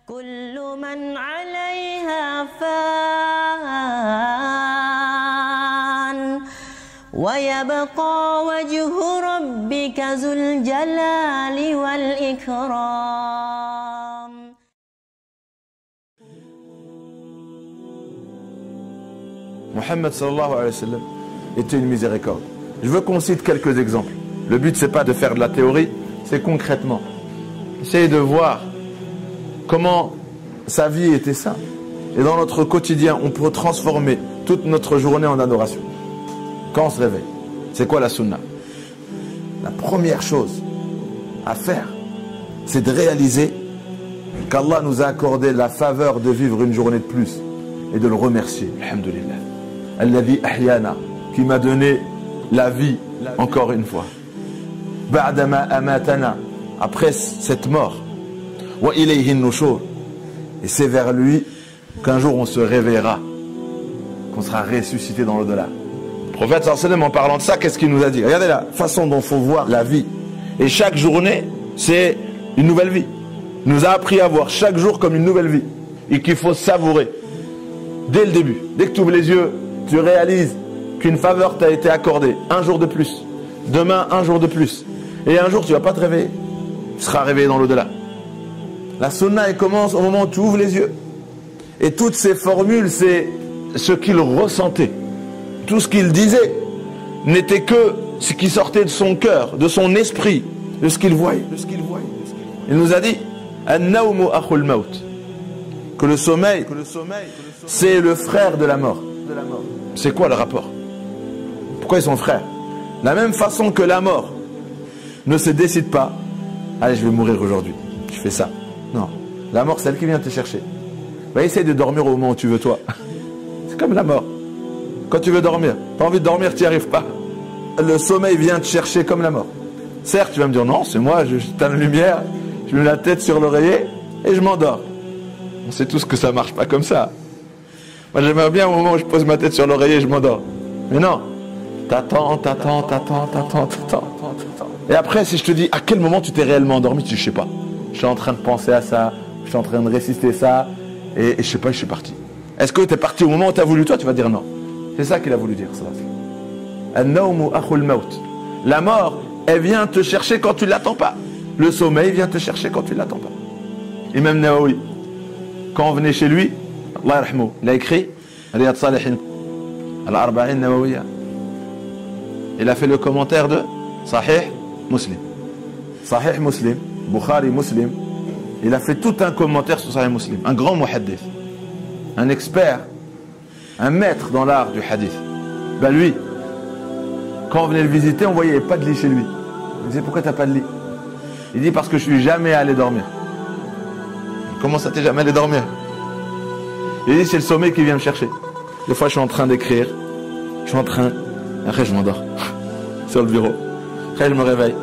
كل من عليها فان ويبقى وجه ربك ذو الجلال والإكرام. Mohammed sallallahu alayhi wa sallam était une miséricorde. Je veux qu'on cite quelques exemples. Le but, c'est pas de faire de la théorie, c'est concrètement. Essayez de voir comment sa vie était simple. Et dans notre quotidien, on peut transformer toute notre journée en adoration. Quand on se réveille, c'est quoi la sunna? La première chose à faire, c'est de réaliser qu'Allah nous a accordé la faveur de vivre une journée de plus et de le remercier. Alhamdulillah. Alladhi ahyana, qui m'a donné la vie encore une fois. Ba'dama amatana, après cette mort. Wa ilayhi nushur, et c'est vers lui qu'un jour on se réveillera, qu'on sera ressuscité dans l'au-delà. Le prophète sallallahu alayhi wa sallam, en parlant de ça, qu'est-ce qu'il nous a dit? Regardez la façon dont il faut voir la vie. Et chaque journée, c'est une nouvelle vie. Il nous a appris à voir chaque jour comme une nouvelle vie. Et qu'il faut savourer. Dès le début, dès que tu ouvres les yeux, tu réalises qu'une faveur t'a été accordée. Un jour de plus. Demain, un jour de plus. Et un jour, tu ne vas pas te réveiller. Tu seras réveillé dans l'au-delà. La sunna, elle commence au moment où tu ouvres les yeux. Et toutes ces formules, c'est ce qu'il ressentait. Tout ce qu'il disait n'était que ce qui sortait de son cœur, de son esprit, de ce qu'il voyait. Il nous a dit An-nawmu akhul maut, que le sommeil, c'est le frère de la mort. C'est quoi le rapport? Pourquoi ils sont frères? De la même façon que la mort ne se décide pas, allez, je vais mourir aujourd'hui, je fais ça. Non, la mort, c'est elle qui vient te chercher. Va essayer de dormir au moment où tu veux, toi. C'est comme la mort. Quand tu veux dormir, tu as envie de dormir, tu n'y arrives pas. Le sommeil vient te chercher comme la mort. Certes, tu vas me dire, non, c'est moi, je t'allume la lumière, je mets la tête sur l'oreiller et je m'endors. On sait tous que ça marche pas comme ça. Moi, j'aimerais bien au moment où je pose ma tête sur l'oreiller, je m'endors. Mais non, t'attends. Et après, si je te dis, à quel moment tu t'es réellement endormi, tu dis, je sais pas. Je suis en train de penser à ça, je suis en train de résister ça, et je sais pas, je suis parti. Est-ce que tu es parti au moment où tu as voulu toi? Tu vas dire non. C'est ça qu'il a voulu dire. An-nawmu akhul maut. La mort, elle vient te chercher quand tu ne l'attends pas. Le sommeil vient te chercher quand tu ne l'attends pas. Imam Nawawi, quand on venait chez lui, Allah yarhamou, il a écrit Riyad Salihin, Al-Arba'in Nawawiya. Il a fait le commentaire de Sahih Muslim. Sahih Muslim, Bukhari Muslim. Il a fait tout un commentaire sur Sahih Muslim. Un grand muhaddith, un expert, un maître dans l'art du hadith. Ben lui, quand on venait le visiter, on voyait pas de lit chez lui. Il disait, pourquoi tu n'as pas de lit? Il dit, parce que je suis jamais allé dormir. Comment ça, t'es jamais allé dormir? Il dit, c'est le sommeil qui vient me chercher. Des fois, je suis en train d'écrire. Je suis en train... Après, je m'endors. Sur le bureau. Après, je me réveille.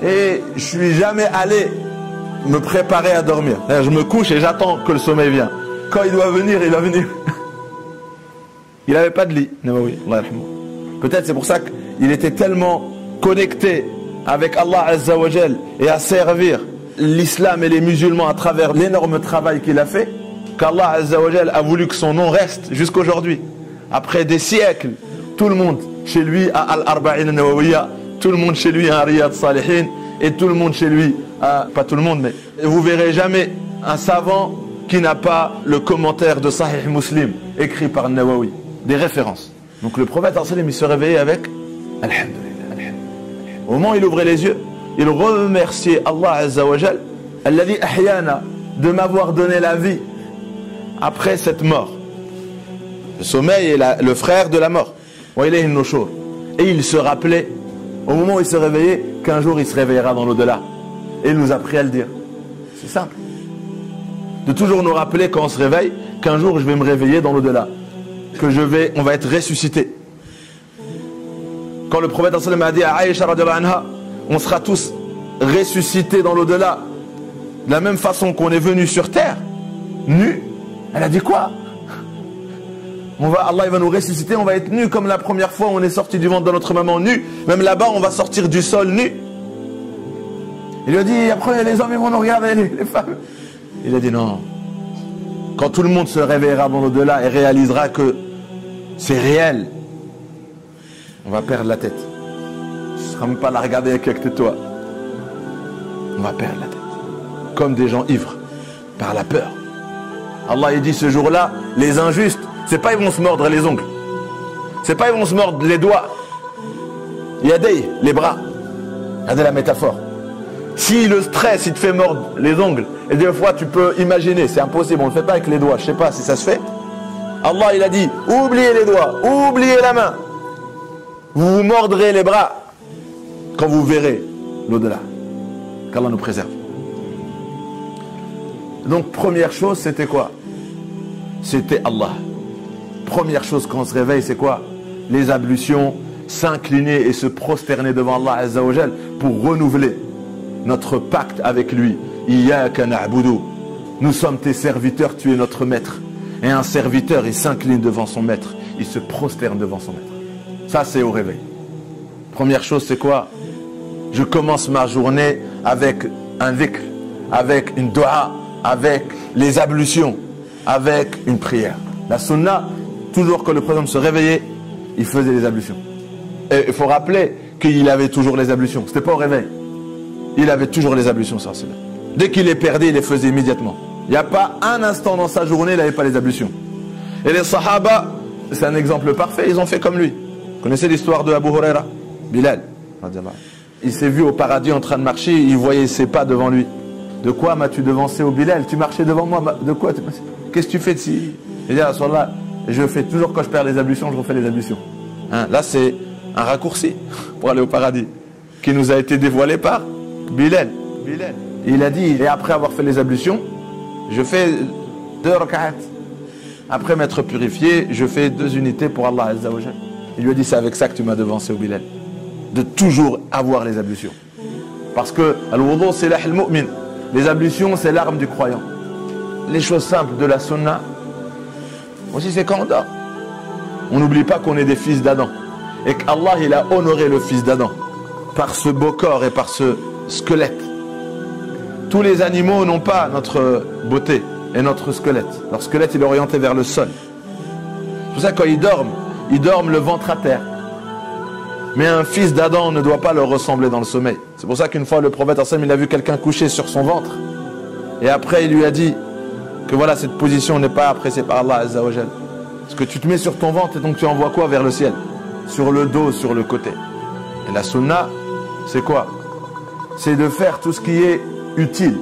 Et je suis jamais allé me préparer à dormir. Je me couche et j'attends que le sommeil vienne. Quand il doit venir, il va venir. Il n'avait pas de lit. Peut-être c'est pour ça qu'il était tellement connecté avec Allah Azza wa Jal et à servir l'islam et les musulmans à travers l'énorme travail qu'il a fait, qu'Allah Azza wa Jal a voulu que son nom reste jusqu'aujourd'hui. Après des siècles, tout le monde chez lui a Al-Arba'in Nawawiya, tout le monde chez lui a Riyad Salihin, et tout le monde chez lui a, pas tout le monde, mais vous verrez jamais un savant qui n'a pas le commentaire de Sahih Muslim écrit par Nawawi, des références. Donc le prophète il se réveillait avec Alhamdulillah. Au moment où il ouvrait les yeux, il remerciait Allah Azza wa Jal, Alladhi ahyana, de m'avoir donné la vie après cette mort. Le sommeil est le frère de la mort. Wa ilayhi nushur. Et il se rappelait, au moment où il se réveillait, qu'un jour il se réveillera dans l'au-delà. Et il nous a appris à le dire. C'est simple. De toujours nous rappeler quand on se réveille, qu'un jour je vais me réveiller dans l'au-delà. Que on va être ressuscité. Quand le prophète a dit à Aïcha radhiyallahu anha, on sera tous ressuscités dans l'au-delà. De la même façon qu'on est venu sur terre, nus. Elle a dit quoi? Allah il va nous ressusciter, on va être nus comme la première fois où on est sorti du ventre de notre maman nus. Même là-bas, on va sortir du sol nus. Il lui a dit, après les hommes ils vont nous regarder, les femmes. Il a dit non. Quand tout le monde se réveillera dans l'au-delà et réalisera que c'est réel, on va perdre la tête. Ce ne sera même pas la regarder avec toi. On va perdre la tête. Comme des gens ivres, par la peur. Allah il dit ce jour-là, les injustes, c'est pas ils vont se mordre les ongles. C'est pas ils vont se mordre les doigts. Il y a les bras. Regardez la métaphore. Si le stress il te fait mordre les ongles, et des fois tu peux imaginer, c'est impossible, on ne le fait pas avec les doigts, je sais pas si ça se fait. Allah il a dit, oubliez les doigts, oubliez la main. Vous vous mordrez les bras quand vous verrez l'au-delà. Qu'Allah nous préserve. Donc première chose c'était quoi? C'était Allah. Première chose quand on se réveille c'est quoi? Les ablutions, s'incliner et se prosterner devant Allah Azza wa Jal pour renouveler notre pacte avec lui. Iyyaka na'budu. Nous sommes tes serviteurs, tu es notre maître. Et un serviteur, il s'incline devant son maître. Il se prosterne devant son maître. Ça, c'est au réveil. Première chose, c'est quoi? Je commence ma journée avec un dhikr, avec une dua, avec les ablutions, avec une prière. La sunna, toujours quand le prophète se réveillait, il faisait les ablutions. Et il faut rappeler qu'il avait toujours les ablutions. C'était pas au réveil. Il avait toujours les ablutions, ça. Dès qu'il les perdait, il les faisait immédiatement. Il n'y a pas un instant dans sa journée, il n'avait pas les ablutions. Et les sahaba, c'est un exemple parfait, ils ont fait comme lui. Vous connaissez l'histoire de Abu Huraira, Bilal. Il s'est vu au paradis en train de marcher, il voyait ses pas devant lui. De quoi m'as-tu devancé au Bilal? Tu marchais devant moi, de quoi? Qu'est-ce que tu fais de si? Il dit à Rasulallah, je fais toujours quand je perds les ablutions, je refais les ablutions. Hein, là, c'est un raccourci pour aller au paradis qui nous a été dévoilé par Bilal. Il a dit, et après avoir fait les ablutions, je fais 2 rak'at. Après m'être purifié, je fais 2 unités pour Allah Azza wa Jal. Il lui a dit, c'est avec ça que tu m'as devancé au Bilal. De toujours avoir les ablutions. Parce que al-wudu silah al-mu'min. Les ablutions, c'est l'arme du croyant. Les choses simples de la sunna, aussi c'est quand on dort. On n'oublie pas qu'on est des fils d'Adam. Et qu'Allah, il a honoré le fils d'Adam par ce beau corps et par ce squelette. Tous les animaux n'ont pas notre beauté et notre squelette. Leur squelette, il est orienté vers le sol. C'est pour ça que quand ils dorment le ventre à terre. Mais un fils d'Adam ne doit pas leur ressembler dans le sommeil. C'est pour ça qu'une fois, le prophète il a vu quelqu'un coucher sur son ventre. Et après, il lui a dit que voilà, cette position n'est pas appréciée par Allah Azza wa Jal. Parce que tu te mets sur ton ventre et donc tu envoies quoi vers le ciel? Sur le dos, sur le côté. Et la sunna, c'est quoi? C'est de faire tout ce qui est utile.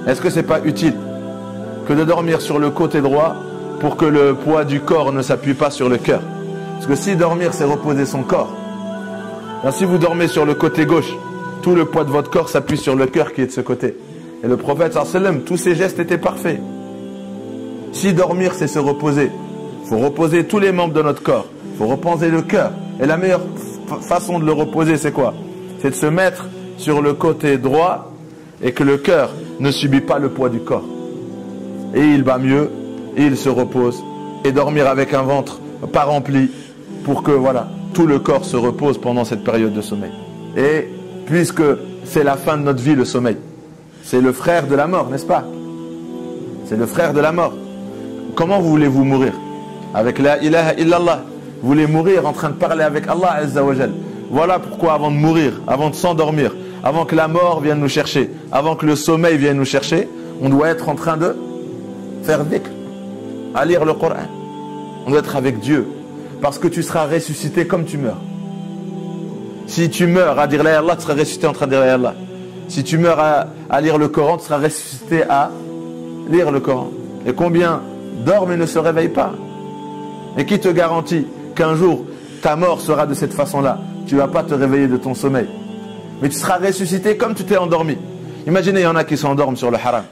Est-ce que c'est pas utile que de dormir sur le côté droit pour que le poids du corps ne s'appuie pas sur le cœur? Parce que si dormir, c'est reposer son corps. Alors, si vous dormez sur le côté gauche, tout le poids de votre corps s'appuie sur le cœur qui est de ce côté. Et le prophète, tous ses gestes étaient parfaits. Si dormir, c'est se reposer, il faut reposer tous les membres de notre corps. Il faut reposer le cœur. Et la meilleure façon de le reposer, c'est quoi? C'est de se mettre sur le côté droit et que le cœur ne subit pas le poids du corps. Et il va mieux, et il se repose. Et dormir avec un ventre pas rempli pour que voilà, tout le corps se repose pendant cette période de sommeil. Et puisque c'est la fin de notre vie, le sommeil, c'est le frère de la mort, n'est-ce pas? C'est le frère de la mort. Comment voulez-vous mourir? Avec la ilaha illallah. Vous voulez mourir en train de parler avec Allah Azza wa Jal. Voilà pourquoi avant de mourir, avant de s'endormir, avant que la mort vienne nous chercher, avant que le sommeil vienne nous chercher, on doit être en train de faire dhikr, à lire le Coran. On doit être avec Dieu. Parce que tu seras ressuscité comme tu meurs. Si tu meurs à dire la ilaha illallah, tu seras ressuscité en train de dire la ilaha illallah. Si tu meurs à lire le Coran, tu seras ressuscité à lire le Coran. Et combien dorment et ne se réveillent pas? Et qui te garantit qu'un jour, ta mort sera de cette façon-là? Tu ne vas pas te réveiller de ton sommeil. Mais tu seras ressuscité comme tu t'es endormi. Imaginez, il y en a qui s'endorment sur le haram.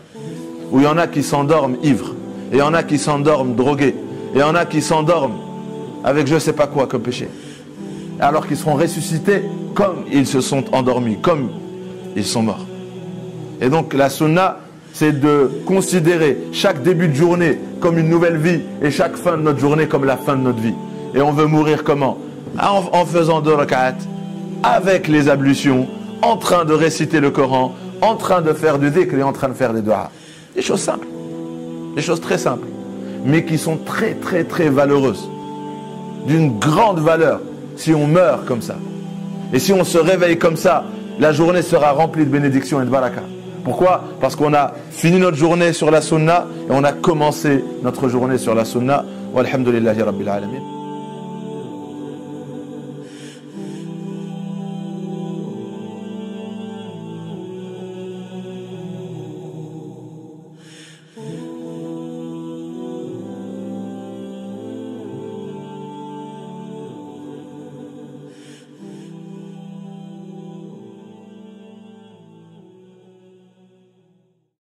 Ou il y en a qui s'endorment ivres. Et il y en a qui s'endorment drogués. Et il y en a qui s'endorment avec je ne sais pas quoi comme péché. Alors qu'ils seront ressuscités comme ils se sont endormis, comme ils sont morts. Et donc la sunna, c'est de considérer chaque début de journée comme une nouvelle vie et chaque fin de notre journée comme la fin de notre vie. Et on veut mourir comment? En faisant 2 rak'at, avec les ablutions, en train de réciter le Coran, en train de faire du dhikr et en train de faire des du'as. Des choses simples. Des choses très simples. Mais qui sont très, très, très valeureuses. D'une grande valeur si on meurt comme ça. Et si on se réveille comme ça, la journée sera remplie de bénédictions et de baraka. Pourquoi? Parce qu'on a fini notre journée sur la sunna et on a commencé notre journée sur la sunna. Walhamdulillahi Rabbil Alamin.